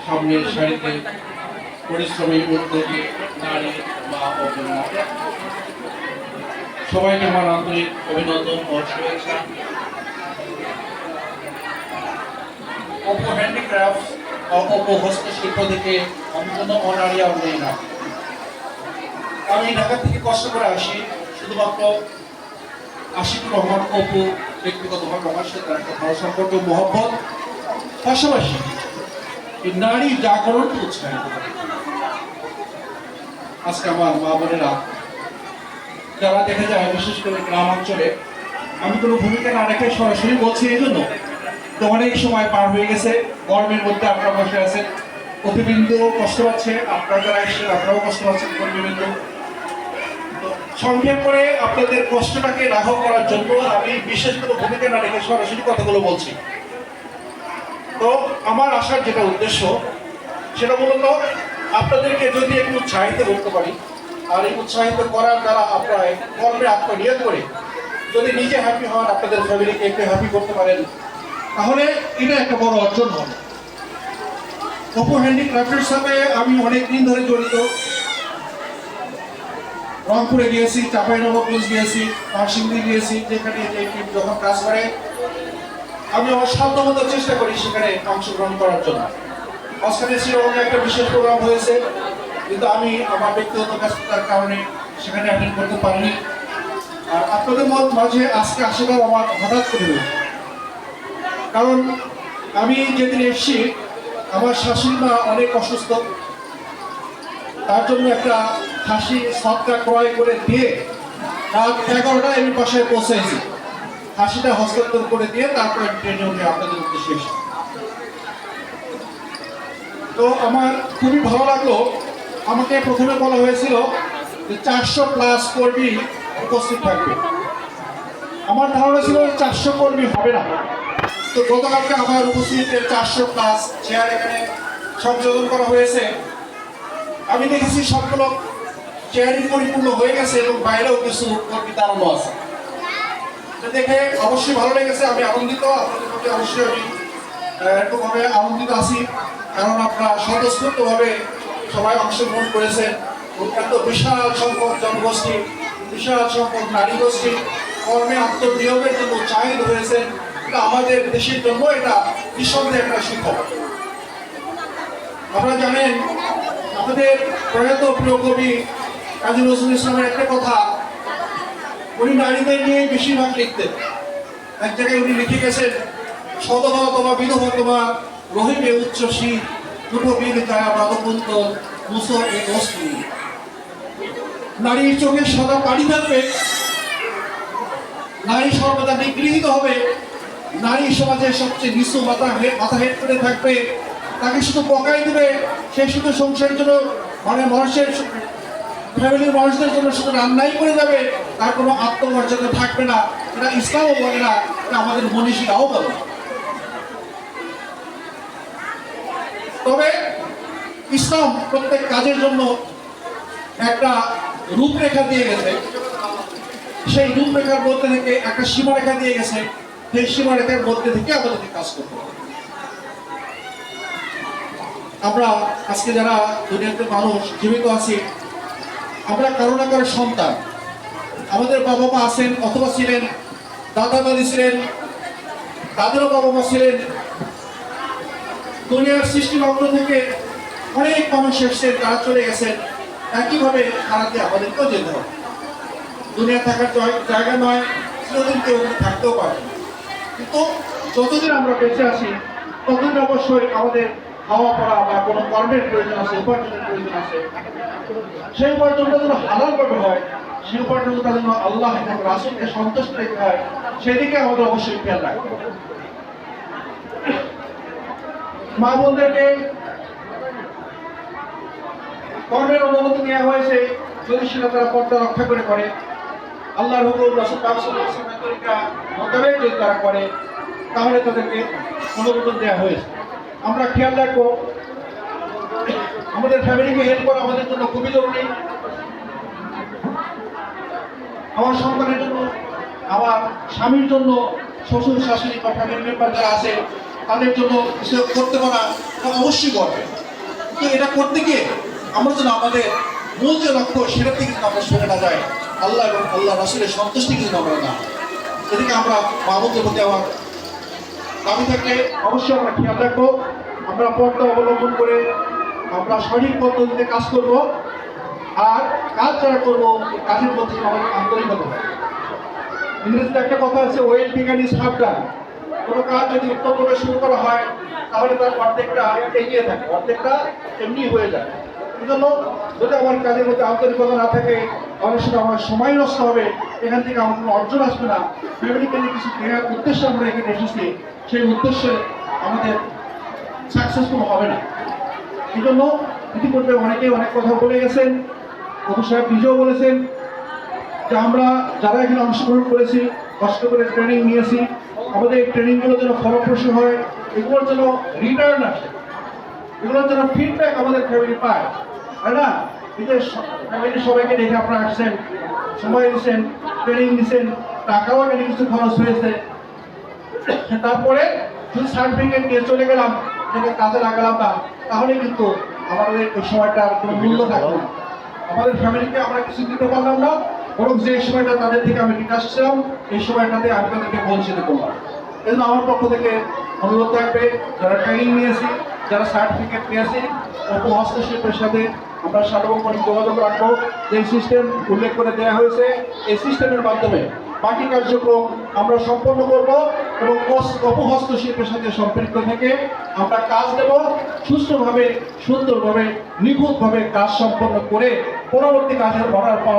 সামনের সারিতে পরিশ্রমী উদ্যোগী নারী মা ও বোনেরা, সবাইকে আমার আন্তরিক অভিনন্দন ও শুভেচ্ছা। অপু হ্যান্ডিক্রাফট ও অপু হস্তশিল্প থেকে আমি কোনো অনারিয়া নেই না। আমি ঢাকা থেকে কষ্ট করে আসি শুধুমাত্র আশিকুর রহমান অপু ব্যক্তিগতভাবে আমার সাথে তার একটা ভালো সম্পর্ক মহব্বত, পাশাপাশি এই নারী জাগরণকে উৎসাহিত করে। আজকে আমার মা বোনেরা যারা দেখা যায় বিশেষ করে গ্রাম অঞ্চলে, আমি কোনো ভূমিকা না রেখে সরাসরি বলছি এই জন্য তো অনেক সময় পার হয়ে গেছে, গরমের মধ্যে আপনারা বসে আছেন, অতিবৃন্দও কষ্ট পাচ্ছে, আপনারা যারা এসেছেন আপনারাও কষ্ট পাচ্ছেন কর্মীবৃন্দ। তো সংক্ষেপ করে আপনাদের কষ্টটাকে লাঘব করার জন্য আমি বিশেষ কোনো ভূমিকা না রেখে সরাসরি কথাগুলো বলছি। তো আমার আসার যেটা উদ্দেশ্য সেটা মূলত আপনাদেরকে যদি একটু উৎসাহিত করতে পারি, আর এই উৎসাহিত করার দ্বারা আপনারা কর্মে আত্মনিয়োগ করে যদি নিজে হ্যাপি হন, আপনাদের ফ্যামিলিকে একটু হ্যাপি করতে পারেন, তাহলে এটা একটা বড় অর্জন হবে। অপু হ্যান্ডিক্রাফটের সাথে আমি অনেক দিন ধরে জড়িত। রংপুরে গিয়েছি, চাঁপাইনবাবগঞ্জ গিয়েছি, নরসিংদী গিয়েছি, যেখানে যে টিম যখন কাজ করে আমি আমার সাধ্যমতো চেষ্টা করি সেখানে অংশগ্রহণ করার জন্য। মাঝখানে শ্রীরঙ্গে একটা বিশেষ প্রোগ্রাম হয়েছে, কিন্তু আমি আমার ব্যক্তিগত ব্যস্ততার কারণে সেখানে অ্যাটেন্ড করতে পারিনি। আর আপনাদের মাঝে আজকে আসাটাও আমার হঠাৎ করে হয়েছে, কারণ আমি যেদিন এসেছি আমার শাশুড়ি মা অনেক অসুস্থ, তার জন্য একটা খাসি সৎকা ক্রয় করে দিয়ে রাত 11টায় আমি বাসায় পৌঁছেছি। খাসিটা হস্তান্তর করে দিয়ে তারপরে ট্রেনে উঠে আপনাদের উদ্দেশ্যে এসেছি। তো আমার খুবই ভালো লাগলো, আমাকে প্রথমে বলা হয়েছিল যে 400+ কর্মী উপস্থিত থাকবে। আমার ধারণা ছিল 400 কর্মী হবে না। তো গতকালকে আমার উপস্থিতিতে 400+ চেয়ার এখানে সংযোজন করা হয়েছে। আমি দেখেছি সবগুলো চেয়ারই পরিপূর্ণ হয়ে গেছে এবং বাইরেও কিছু কর্মী দাঁড়ানো আছে। দেখে অবশ্যই ভালো লেগেছে, আমি আনন্দিত। আপনাদের প্রতি অবশ্যই আমি একটুভাবে আনন্দিত আছি, কারণ আপনারা স্বতঃস্ফূর্তভাবে সবাই অংশগ্রহণ করেছেন। এত বিশাল সংখ্যক জনগোষ্ঠী, বিশাল সংখ্যক নারী গোষ্ঠী কর্মে আত্মনিয়োগের জন্য উৎসাহিত হয়েছেন। এটা আমাদের দেশের জন্য এটা নিঃসন্দেহে একটা সুখবর। আপনারা জানেন আমাদের প্রয়াত প্রিয় কবি কাজী নজরুল ইসলামের একটা কথা, উনি নারীদের নিয়ে বেশিরভাগ লিখতেন। এক জায়গায় উনি লিখে গেছেন, সদবা তোমা বিধবা তোমা রহিবে উচ্চ শীত দুটো বীর কায়া বাদকুন্ত মুসো এ অস্ত্রী। নারীর চোখে সদা পানি থাকবে, নারী সর্বদা নিগৃহীত হবে, নারী সমাজের সবচেয়ে নিচু মাথা হেট করে থাকবে, তাকে শুধু পকাই দেবে, সে শুধু সংসারের জন্য মানে মানুষের ফ্যামিলির মানুষদের জন্য শুধু রান্নাই করে যাবে, তার কোনো আত্মমর্যাদা থাকবে না। এটা ইসলামও বলে না, এটা আমাদের মনীষীরাও বলে। তবে ইসলাম প্রত্যেক কাজের জন্য একটা রূপরেখা দিয়ে গেছে, সেই রূপরেখার মধ্যে থেকে একটা সীমারেখা দিয়ে গেছে, সেই সীমারেখার মধ্যে থেকে আমাদেরকে কাজ করতে হবে। আমরা আজকে যারা দুনিয়াতে মানুষ জীবিত আছি, আমরা কারো না কারো সন্তান। আমাদের বাবা মা আছেন অথবা ছিলেন, দাদা দাদি ছিলেন, তাদেরও বাবা মা ছিলেন। দুনিয়ার সৃষ্টি লগ্ন থেকে অনেক মানুষ এসেছেন, তারা চলে গেছেন। একইভাবে হারাতে আমাদেরকেও যেতে হবে। দুনিয়া থাকার জায়গা নয়, চিরদিন কেউ থাকতেও পারে। কিন্তু যতদিন আমরা বেঁচে আছি ততদিন অবশ্যই আমাদের খাওয়া পড়া বা কোনো কর্মের প্রয়োজন আছে, উপার্জনের প্রয়োজন আছে। সেই উপার্জনটা যেন হালালভাবে হয়, সেই উপার্জনটা যেন আল্লাহ এবং রাসূলকে সন্তুষ্ট রেখে হয়, সেদিকে আমাদের অবশ্যই খেয়াল রাখতে হবে। মা বোনদেরকে কর্মের অনুমতি দেওয়া হয়েছে যদি সেটা তারা পর্দা রক্ষা করে আল্লাহর হুকুম রাসূল পাক সাল্লাল্লাহু আলাইহি ওয়াসাল্লামের তরিকা মোতাবেক যদি তারা করে, তাহলে তাদেরকে অনুমোদন দেওয়া হয়েছে। আমরা খেয়াল রাখবো, আমাদের ফ্যামিলিকে হেল্প করা আমাদের জন্য খুবই জরুরি। আমার সন্তানের জন্য, আমার স্বামীর জন্য, শ্বশুর শাশুড়ি বা ফ্যামিলি মেম্বার যারা আছে তাদের জন্য কিছু করতে পারা অবশ্যই করবে। তো এটা করতে গিয়ে আমরা যেন আমাদের মূল যে লক্ষ্য সেটার থেকে যেন আমরা সরে না যাই, আল্লাহ এবং আল্লাহ রাসূলের সন্তুষ্টি যেন আমরা না, এদিকে আমরা মাহবুবের প্রতি আমার দাবি থাকলে অবশ্যই আমরা খেয়াল রাখবো, আমরা পর্দা অবলম্বন করে আমরা সঠিক পদ্ধতিতে কাজ করব। আর কাজ যারা করবো কাজের মধ্যে আমাদের আন্তরিকতা হবে। ইংরেজিতে একটা কথা আছে, ওয়েল বিগান ইজ হাফ ডান। কোনো কাজ যদি উত্তমভাবে শুরু করা হয় তাহলে তার অর্ধেকটা এগিয়ে থাকে, অর্ধেকটা এমনি হয়ে যায়। এই জন্য যদি আমার কাজের মধ্যে আন্তরিকতা না থাকে তাহলে সেটা আমার সময় নষ্ট হবে, এখান থেকে আমার কোনো অর্জন আসবে না। ফ্যামিলিকে নিয়ে কিছু কেনার উদ্দেশ্যে আমরা এখানে এসেছি, সেই উদ্দেশ্যে আমাদের সাকসেসফুল হবে না। এই জন্য ইতিপূর্বে অনেকেই অনেক কথা বলে গেছেন, অবু সাহেব নিজেও বলেছেন যে আমরা যারা এখানে অংশগ্রহণ করেছি, কষ্ট করে ট্রেনিং নিয়েছি, আমাদের এই ট্রেনিংগুলো যেন ফলপ্রসূ হয়, এগুলোর যেন রিটার্ন আসে, এগুলোর যেন ফিডব্যাক আমাদের ফ্যামিলি পায়, তাই না? এই যে ফ্যামিলির সবাইকে দেখে আপনারা আসছেন, সময় দিচ্ছেন, ট্রেনিং দিচ্ছেন, টাকাও এখানে কিছু খরচ হয়েছে, তারপরে শুধু সার্টিফিকেট নিয়ে চলে গেলাম, যেটা কাজে লাগালাম না, তাহলে কিন্তু আমাদের এই সময়টার কোনো মূল্য থাকবে না। আমাদের ফ্যামিলিকে আমরা কিছু দিতে পারলাম না, বরং যে সময়টা তাদের থেকে আমি নিতে আসছিলাম এই সময়টাতে আমি তাদেরকে বঞ্চিত করলাম। এই জন্য আমার পক্ষ থেকে অনুরোধ থাকবে, যারা ট্রেনিং নিয়েছি, যারা সার্টিফিকেট নিয়েছি, অপু হস্তশিল্পের সাথে আমরা সার্বক্ষণিক যোগাযোগ রাখবো। যে সিস্টেম উল্লেখ করে দেওয়া হয়েছে এই সিস্টেমের মাধ্যমে বাকি কার্যক্রম আমরা সম্পন্ন করব এবং অপু হস্তশিল্পের সাথে সম্পৃক্ত থেকে আমরা কাজ দেব, সুষ্ঠুভাবে, সুন্দরভাবে, নিখুঁতভাবে কাজ সম্পন্ন করে পরবর্তী কাজের অর্ডার পাওয়া